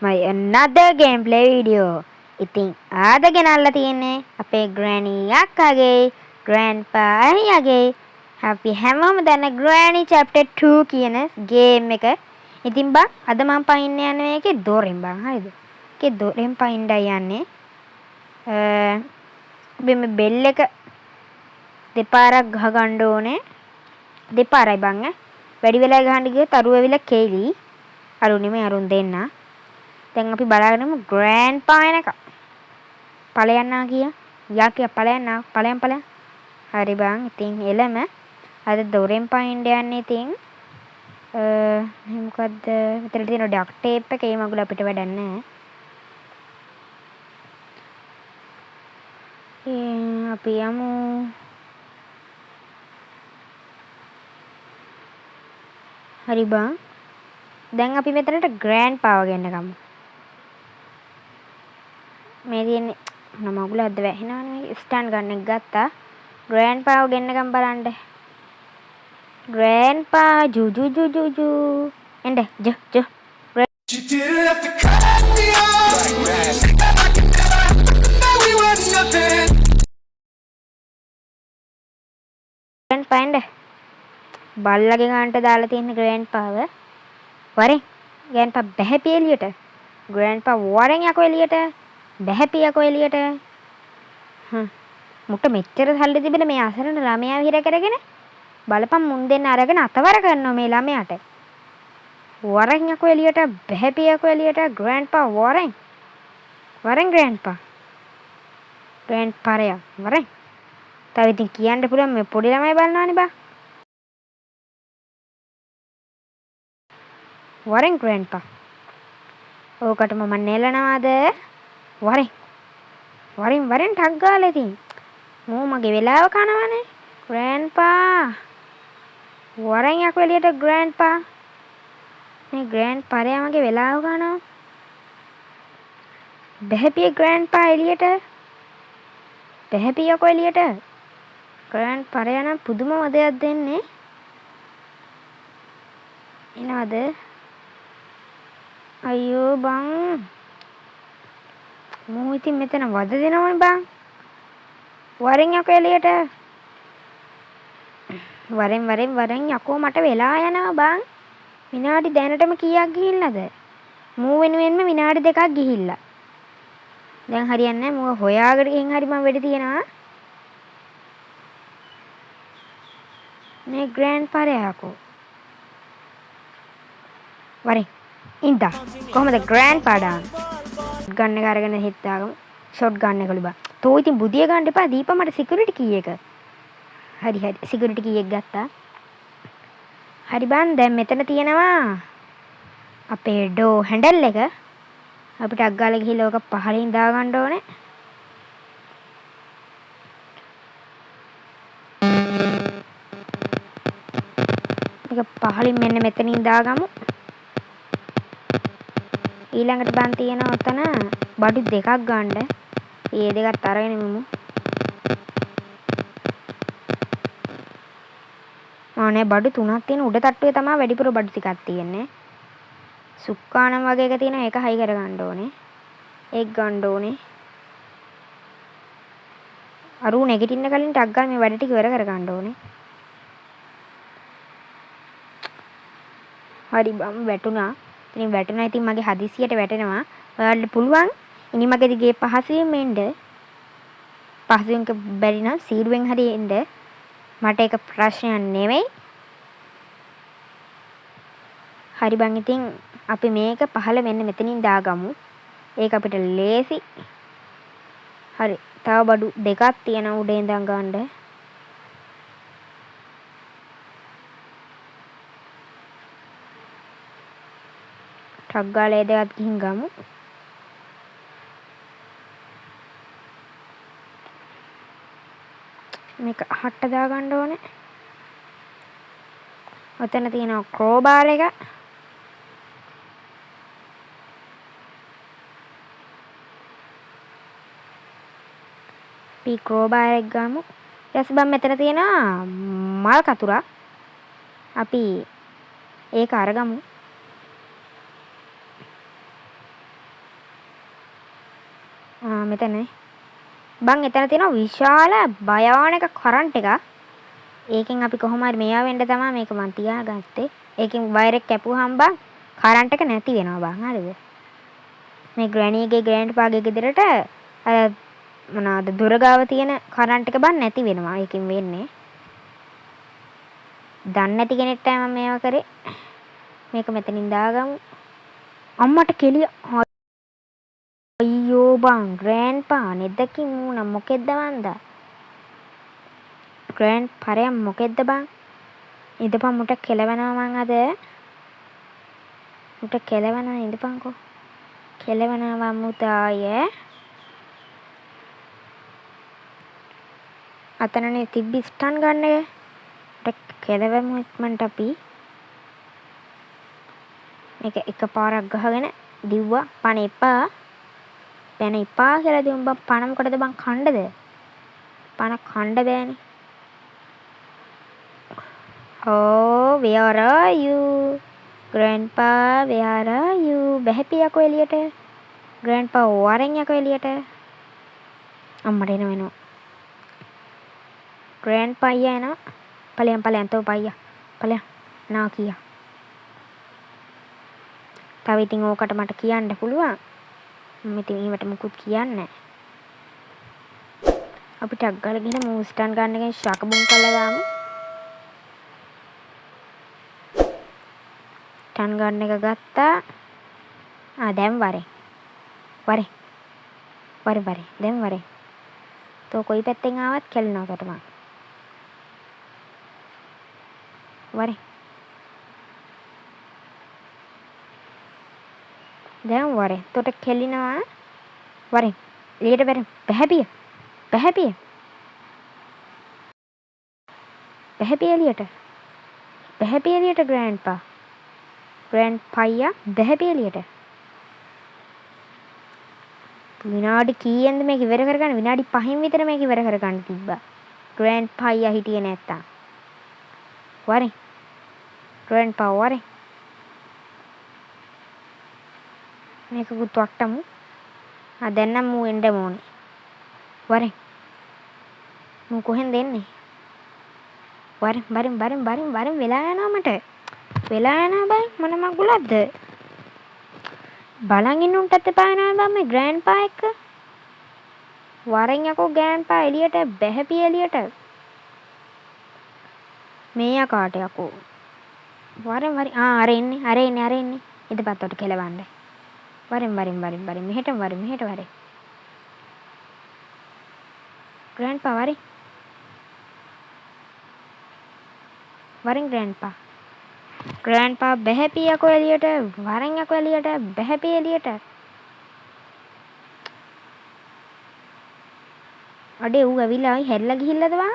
my another gameplay video. ඉතින් ආද ගෙනල්ලා තියෙන්නේ අපේ granny අක්කාගේ grandpa අයියාගේ අපි හැමෝම දන්න granny chapter 2 කියන game එක. ඉතින් බං අද මම පයින්න යන්නේ මේකේ දොරෙන් බං හරිද? ඒකේ දොරෙන් පයින්නයි යන්නේ. මේ බෙල් එක දෙපාරක් ගහ ගන්න ඕනේ. දෙපාරයි බං වැඩි වෙලා ගහන්න ගියොත් අරුව වෙලා කෙයිලි. අරුණිමේ අරුන් දෙන්න. දැන් අපි බලාගෙනමු grandpa එනක. ඵලයන්නා කිය. යා කිය ඵලයන්නා ඵලයන්. හරි බං ඉතින් එළම අද දොරෙන් පයින්න යන්නේ ඉතින් මොකද්ද මෙතන තියෙන ඩක් ටේප් එක ඒ මගුල අපිට වැඩක් නැහැ. අපි යමු. හරි බං දැන් අපි මෙතනට grandpa ගෙන්න ගමු. මේ තියෙන්නේ මගුල අද්ද වැහෙනවනේ. ස්ටෑන්ඩ් ගන්න එක ගත්තා. grandpa ගෙන්න ගම් බලන්න. grandpa ජු එන්න ජ She didn't have to cut me off. Like that we were nothing. grandpa එන්න බල්ලගේ ගන්නට දාලා තියෙන grandpaව වරෙන් grandpa බැහැපි එළියට. grandpa වරෙන් යකෝ එළියට. බැහැපි යකෝ එළියට. මුට මෙච්චර සල්ලි තිබෙන මේ අසරණ ළමයා විහිර කරගෙන බලපන් මුන් දෙන්න අරගෙන අතවර කරනවා මේ ළමයාට. වරෙන් යකෝ එළියට. බැහැපි යකෝ එළියට. grandpa වරෙන් grandpa රයා වරෙන්. තව ඉතින් කියන්න පුළුවන් මේ පොඩි ළමයි බලනවානේ බා. වරෙන් grandpa. ඕකටම මම නෙලනවාද? වරෙන් ටක් ගාලා ඉතින්. මෝ මගේ වෙලාව කනවනේ. grandpa වරෙන් යකෝ එළියට grandpa. මේ grandpa රයා මගේ වෙලාව කනවා. බැහැපිය grandpa එළියට. බැහැපිය යකෝ එළියට. grandpa රයා නම් පුදුම වදයක් දෙන්නේ. එනවද? අයියෝ බං මෝ ඉතින් මෙතන වද දෙනවනේ බං. වරෙන් යකෝ එළියට. වරෙන් යකෝ මට වෙලා යනවා බං. විනාඩි දැනටම කීයක් ගිහිල්ලාද? මූ වෙනුවෙන්ම විනාඩි 2ක් ගිහිල්ලා. දැන් හරියන්නේ නැහැ. මූ හොයාගෙන ගිහින් හරි මම වෙඩි තියනවා. මේ grandpa රයාකෝ. වරෙන් ඉඳා කොහමද grandpa දාන්නේ? ගන්න එක අරගෙන හෙත් දාගමු. ෂොට් ගන්න එකලු බා. තෝ ඉතින් බුදිය ගන්න එපා. දීපා මට සිකියුරිටි කී එක. හරි සිකියුරිටි කී එක ගත්තා. හරි බං දැන් මෙතන තියෙනවා අපේ ඩෝ හැන්ඩල් එක. අපිට අග්ගාලා ගිහිල්ලා ඔක පහලින් දා ගන්න ඕනේ. මේක පහලින් මෙන්න මෙතනින් දාගමු. ඊළඟට බන් තියෙනවා ඔතන බඩු දෙකක් ගන්න. ඒ දෙකත් අරගෙන ඉමු. ආනේ බඩු තුනක් තියෙන උඩ තට්ටුවේ තමයි වැඩිපුර බඩු ටිකක් තියෙන්නේ. සුක්කානම් වගේ එක තියෙනවා. ඒක හයි කර ගන්න ඕනේ. ඒක ගන්න ඕනේ. අරු නැගිටින්න කලින් ටක් ගාලා මේ වැඩ ටික ඉවර කර ගන්න ඕනේ. හරි බම් වැටුණා. ඉතින් මගේ හදිසියට වැටෙනවා. ඔයාලට පුළුවන් ඉනි මගේ දිගේ පහසුවෙන් එන්න. පහසුවෙන් බැරි නම් සීරුවෙන් හරි එන්න. මට ඒක ප්‍රශ්නයක් නෙවෙයි. හරි බං ඉතින් අපි මේක පහළ මෙන්න මෙතනින් දාගමු. ඒක අපිට ලේසි. හරි තව බඩු දෙකක් තියෙනවා උඩ ඉඳන් ගන්න. ටක් ගාලා ඒ දෙකත් ගිහින් ගමු. මේක හට්ට දා ගන්න ඕනේ. ඔතන තියෙනවා ක්‍රෝබාර් එක. අපි ක්‍රෝබාර් එක ගමු. ඊට පස්සේ මෙතන තියෙනවා මල් කතුරක්. අපි ඒක අරගමු. මෙතන බං එතන තියෙන විශාල භයානක කරන්ට් එකක්. ඒකෙන් අපි කොහොම හරි මෙයා වෙන්න තමයි මේක මන් තියාගත්තේ. ඒකෙන් වයර් එක කැපුවාම බං කරන්ට් එක නැති වෙනවා බං. හරිද? මේ ග්‍රැනීගේ ග්‍රෑන්ඩ්පාගේ ගෙදරට අර මොනවාද දොර ගාව තියෙන කරන්ට් එක බං නැති වෙනවා. ඒකෙන් වෙන්නේ. දන්නේ නැති කෙනෙක්ට මම මේවා කරේ. මේක මෙතනින් දාගමු. අම්මට කෙලිය. අයියෝ බං ග්‍රෑන්ඩ්පා නෙදකින් මූණ මොකෙද්ද වන්දා? ග්‍රෑන්ඩ් පරයන් මොකෙද්ද බං? ඉඳපන් මුට කෙලවෙනවා මං අද. මුට කෙලවෙනවා ඉඳපන්කෝ. කෙලවෙනවා මුතාය. අතනනේ තිබ්බි ස්ටන් ගන්න එක. මුට කෙලවෙමු ඉක්මනට අපි. මේක එකපාරක් ගහගෙන දිව්වා පණ එපා. පැන එපා කියලා දිව්වම් බං පණ මොකටද බං කණ්ඩද? පණ කණ්ඩ බෑනේ. Oh, where are you? Grandpa, where are you? බැහැපි යකෝ එළියට. Grandpa වරෙන් යකෝ එළියට. අම්මට එනවා. Grandpa අයියා එනවා. ඵලයන් තෝ පයියා. ඵලයන් නා කියා. තව ඉතින් ඕකට මට කියන්න පුළුවන්. මම ඉතින් ඊවට මුකුත් කියන්නේ නැහැ. අපිට අග්ගල ගිහින් මූස්ටන් ගන්න එකෙන් ශකබුම් කළා දාමු. ටන් ගන්න එක ගත්තා. දැන් වරේ. දැන් වරේ. තෝ කොයි පැත්තෙන් ආවත් කෙල්ලනවා කොට මං. වරේ. දැන් වරේ. තොට කෙලිනවා. වරේ. එළියට බැරි. බැහැපිය. බැහැපිය එළියට ග්‍රෑන්ඩ්පා. ග්‍රෑන්ඩ්පා බැහැපිය එළියට. විනාඩි කීයෙන්ද මේක ඉවර කරගන්න? විනාඩි 5න් විතර මේක ඉවර කරගන්න තිබ්බා. ග්‍රෑන්ඩ්පා හිටියේ නැත්තම්. වරේ. ග්‍රෑන්ඩ්පා වරේ. මේක කුත්වට්ටමු. දැන් නම් මූ එන්න ඕනේ. වරේ. මූ කොහෙන්ද එන්නේ? වරෙන් වෙලා යනවා මට. වෙලා යනවා බං මොන මගුලක්ද? බලන් ඉන්න උන්ටත් එපා නෑ බං මේ ග්‍රෑන්ඩ්පා එක්ක. වරෙන් යකෝ ග්‍රෑන්ඩ්පා එළියට බැහැපි එළියට. මේ යකාට යකෝ. වරෙන් අර එන්නේ. ඉදපත්තට කෙලවන්න. වරෙන් මෙහෙට වරේ. ග්‍රෑන්ඩ්පා වරේ. වරෙන් ග්‍රෑන්ඩ්පා. ග්‍රෑන්ඩ්පා බැහැපි යකෝ එළියට. වරෙන් යකෝ එළියට බැහැපි එළියට. අඩේ ඌ ඇවිල්ලා ආයි හැරිලා ගිහිල්ලාද වා?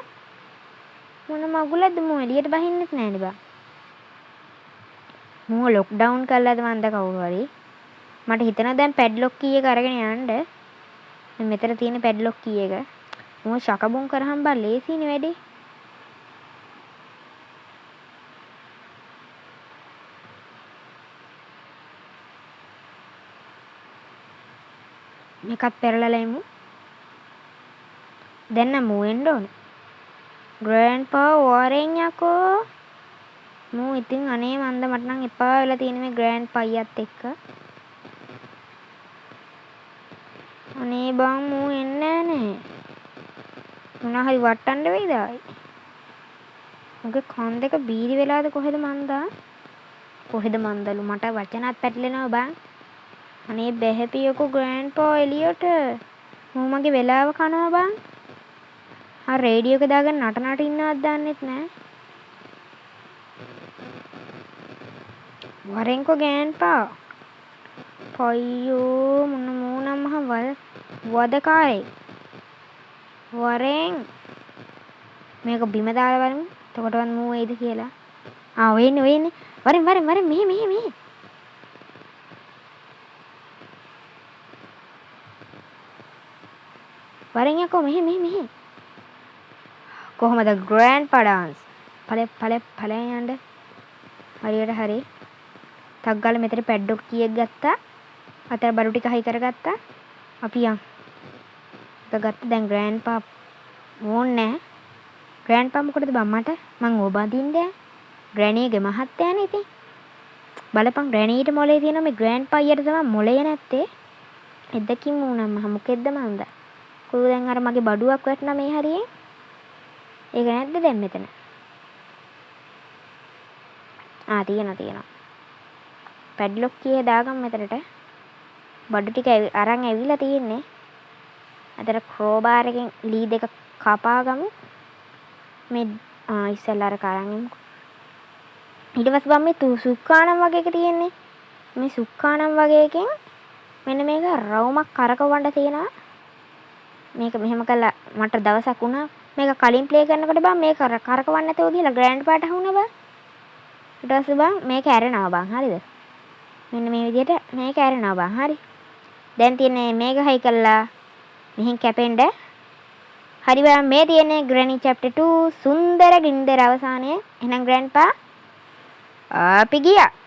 මොන මගුලක්ද මෝ එළියට බහින්නෙත් නෑනේ බා. මෝ ලොක්ඩවුන් කළාද මන්ද කවුරු හරි. මට හිතෙනවා දැන් පැඩ්ලොක් කී එක අරගෙන යන්න. මෙතන තියෙන පැඩ්ලොක් කී එක. මෝ ශකබුම් කරහම් බා ලේසියිනේ වැඩේ. මේකත් පෙරලලා එමු. දැන් නම් මූ එන්න ඕනේ. ග්‍රෑන්ඩ්පා වරෙන් යකෝ. මූ ඉතින් අනේ මන්ද මට නම් එපා වෙලා තියෙන මේ ග්‍රෑන්ඩ්පා අයියත් එක්ක. අනේ බං මූ එන්නේ නෑනේ. මොනා හරි වට්ටන්න වෙයිද ආයි? මගේ කන් දෙක බීරි වෙලාද කොහෙද මන්දා? කොහෙද මන්දලු මට වචනත් පැටලෙනවා බං. අනේ බැහැපියකෝ ග්‍රෑන්ඩ්පා එළියට. මූ මගේ වෙලාව කනවා බං. රේඩියෝ එක දාගෙන නට ඉන්නවත් දන්නෙත් නෑ. වරෙන්කෝ ගෑන්පා. පයියෝ මොන මූණම් මහ වදකාරේ. වරෙන් මේක බිම දාලා බලමු. එතකොටවත් මූ වෙයිද කියලා. වෙන්නේ. වරෙන් මෙහෙ. වරෙන් යකෝ මෙහෙ. කොහොමද ග්‍රෑන්ඩ්පා ඩාන්ස්? ඵලයන් යන්න. හරියට හරි. ටක් ගාලා මෙතන පැඩ්ඩොක් කීයක් ගත්තා. අතර බඩු ටික හයි කරගත්තා. අපි යන්. ගත්ත දැන් ග්‍රෑන්ඩ්පා ඕන්නේ නැහැ. ග්‍රෑන්ඩ්පා මොකටද බං මට? මං ඕව බඳින්නේ. ග්‍රැනීගේ මහත්තයානේ ඉතින්. බලපන් ග්‍රැනීට මොලේ තියෙනවා මේ ග්‍රෑන්ඩ්පා අයියට තමයි මොලේ නැත්තේ. එද්දකින් මූණම් මහ මොකෙද්ද මන්ද? කොහොම දැන් අර මගේ බඩුවක් වැටුණා මේ හරියේ. ඒක නැද්ද දැන් මෙතන? තියෙනවා. පැඩ්ලොක් කීය දාගම් මෙතනට. බඩු ටික අරන් ඇවිල්ලා තියෙන්නේ. අතර ක්‍රෝබාර් එකෙන් ලී දෙක කපාගමු. මේ ඉස්සෙල්ලා අර කරන් එමුකෝ. ඊට පස්සේ බම් මේ සුක්කානම් වගේ එක තියෙන්නේ. මේ සුක්කානම් වගේ එකෙන් මෙන්න මේක රවුමක් කරකවන්න තියෙනවා. මේක මෙහෙම කළා මට දවසක් වුණා. මේක කලින් ප්ලේ කරනකොට බම් මේක කරකවන්න නැතුව ගිහලා ග්‍රෑන්ඩ් පාට වුණා බං. ඊට පස්සේ බං මේක ඇරෙනවා බං. හරිද? මෙන්න මේ විදිහට මේක ඇරෙනවා බං. හරි. දැන් තියෙන්නේ මේක හයි කළා මෙහෙන් කැපෙන්න. හරි බං මේ තියෙන්නේ ග්‍රැනි chapter 2 සුන්දර ගින්දර අවසානයේ. එහෙනම් ග්‍රෑන්ඩ්පා අපි ගියා.